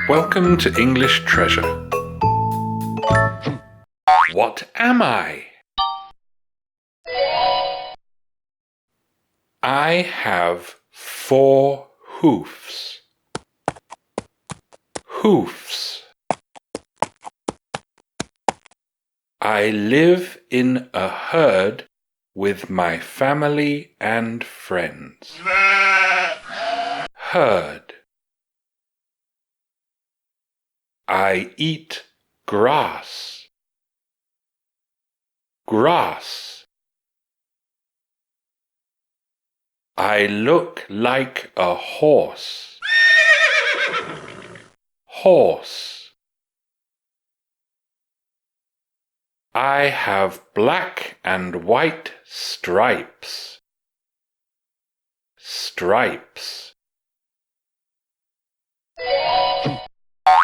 Welcome to English Treasure. What am I? I have 4 hoofs. Hoofs. I live in a herd with my family and friends. Herd. I eat grass. Grass. I look like a horse. Horse. I have black and white stripes. Stripes.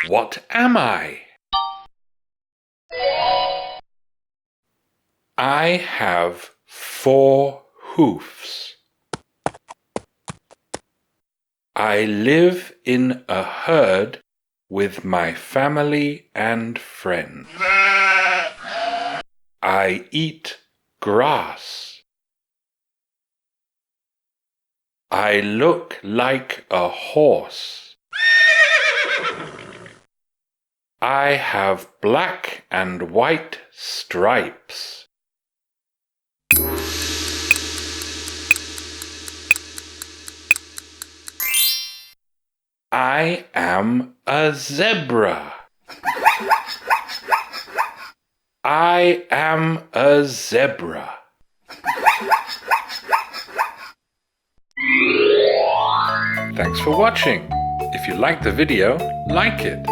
What am I? I have 4 hoofs. I live in a herd with my family and friends. I eat grass. I look like a horse. I have black and white stripes. I am a zebra. I am a zebra. Thanks for watching. If you liked the video, like it.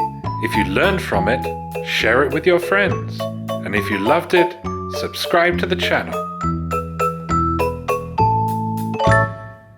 If you learned from it, share it with your friends. And if you loved it, subscribe to the channel.